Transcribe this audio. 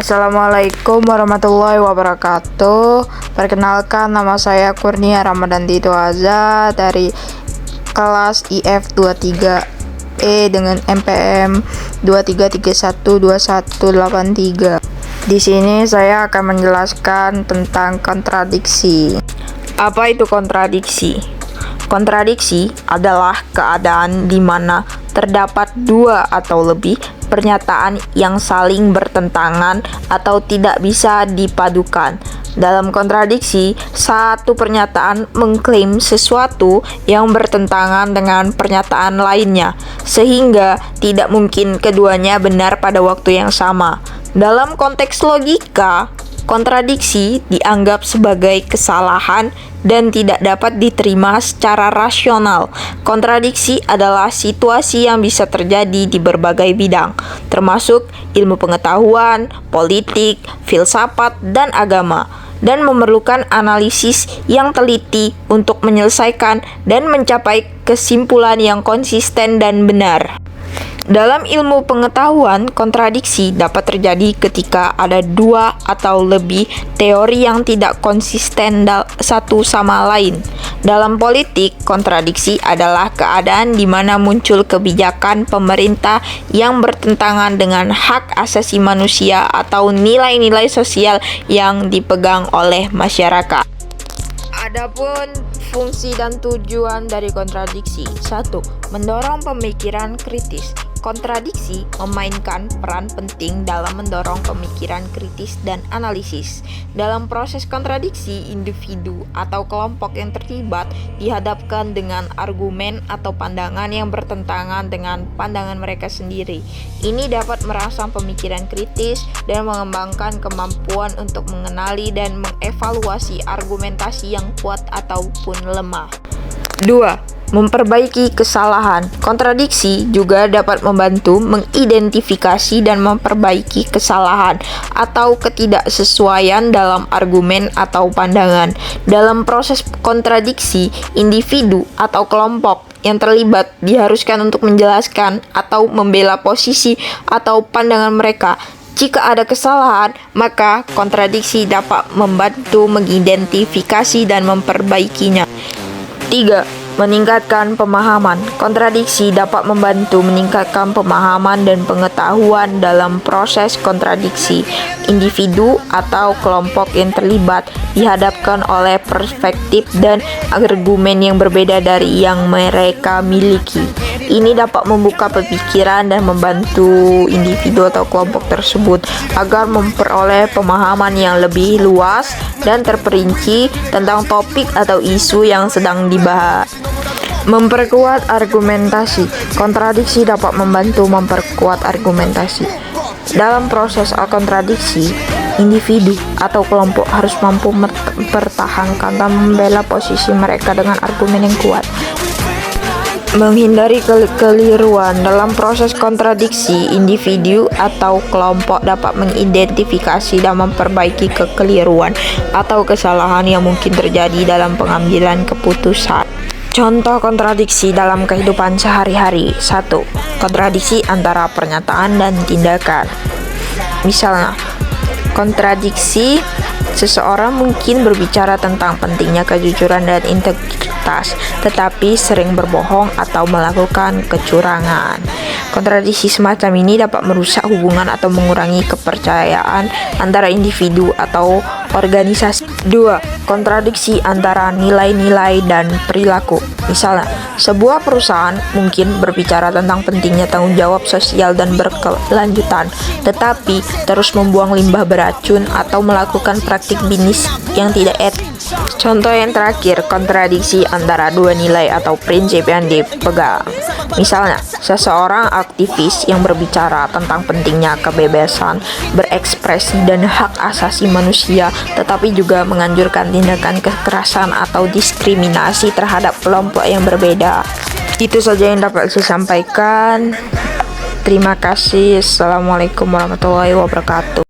Assalamualaikum warahmatullahi wabarakatuh. Perkenalkan, nama saya Kurnia Ramadan Tito Aza dari kelas IF 23E dengan MPM 23312183. Di sini saya akan menjelaskan tentang kontradiksi. Apa itu kontradiksi? Kontradiksi adalah keadaan di mana terdapat dua atau lebih pernyataan yang saling bertentangan atau tidak bisa dipadukan. Dalam kontradiksi, satu pernyataan mengklaim sesuatu yang bertentangan dengan pernyataan lainnya, sehingga tidak mungkin keduanya benar pada waktu yang sama. Dalam konteks logika, kontradiksi dianggap sebagai kesalahan dan tidak dapat diterima secara rasional. Kontradiksi adalah situasi yang bisa terjadi di berbagai bidang, termasuk ilmu pengetahuan, politik, filsafat, dan agama, dan memerlukan analisis yang teliti untuk menyelesaikan dan mencapai kesimpulan yang konsisten dan benar. Dalam ilmu pengetahuan, kontradiksi dapat terjadi ketika ada dua atau lebih teori yang tidak konsisten satu sama lain. Dalam politik, kontradiksi adalah keadaan di mana muncul kebijakan pemerintah yang bertentangan dengan hak asasi manusia atau nilai-nilai sosial yang dipegang oleh masyarakat. Adapun fungsi dan tujuan dari kontradiksi. 1. Mendorong pemikiran kritis. Kontradiksi memainkan peran penting dalam mendorong pemikiran kritis dan analisis. Dalam proses kontradiksi, individu atau kelompok yang terlibat dihadapkan dengan argumen atau pandangan yang bertentangan dengan pandangan mereka sendiri. Ini dapat merangsang pemikiran kritis dan mengembangkan kemampuan untuk mengenali dan mengevaluasi argumentasi yang kuat ataupun lemah. 2. Memperbaiki kesalahan. Kontradiksi juga dapat membantu mengidentifikasi dan memperbaiki kesalahan atau ketidaksesuaian dalam argumen atau pandangan. Dalam proses kontradiksi, individu atau kelompok yang terlibat diharuskan untuk menjelaskan atau membela posisi atau pandangan mereka. Jika ada kesalahan, maka kontradiksi dapat membantu mengidentifikasi dan memperbaikinya. 3. Meningkatkan pemahaman. Kontradiksi dapat membantu meningkatkan pemahaman dan pengetahuan dalam proses kontradiksi. Individu atau kelompok yang terlibat dihadapkan oleh perspektif dan argumen yang berbeda dari yang mereka miliki. Ini dapat membuka pemikiran dan membantu individu atau kelompok tersebut agar memperoleh pemahaman yang lebih luas dan terperinci tentang topik atau isu yang sedang dibahas. Memperkuat argumentasi. Kontradiksi dapat membantu memperkuat argumentasi. Dalam proses kontradiksi, individu atau kelompok harus mampu mempertahankan dan membela posisi mereka dengan argumen yang kuat. Menghindari kekeliruan. Dalam proses kontradiksi, individu atau kelompok dapat mengidentifikasi dan memperbaiki kekeliruan atau kesalahan yang mungkin terjadi dalam pengambilan keputusan. Contoh kontradiksi dalam kehidupan sehari-hari. 1. Kontradiksi antara pernyataan dan tindakan. Misalnya, kontradiksi seseorang mungkin berbicara tentang pentingnya kejujuran dan integritas, tetapi sering berbohong atau melakukan kecurangan. Kontradiksi semacam ini dapat merusak hubungan atau mengurangi kepercayaan antara individu atau organisasi. 2. Kontradiksi antara nilai-nilai dan perilaku. Misalnya, sebuah perusahaan mungkin berbicara tentang pentingnya tanggung jawab sosial dan berkelanjutan, tetapi terus membuang limbah beracun atau melakukan praktik bisnis yang tidak etis. Contoh yang terakhir, kontradiksi antara dua nilai atau prinsip yang dipegang. Misalnya, seseorang aktivis yang berbicara tentang pentingnya kebebasan berekspresi dan hak asasi manusia, tetapi juga menganjurkan tindakan kekerasan atau diskriminasi terhadap kelompok yang berbeda. Itu saja yang dapat saya sampaikan. Terima kasih. Assalamualaikum warahmatullahi wabarakatuh.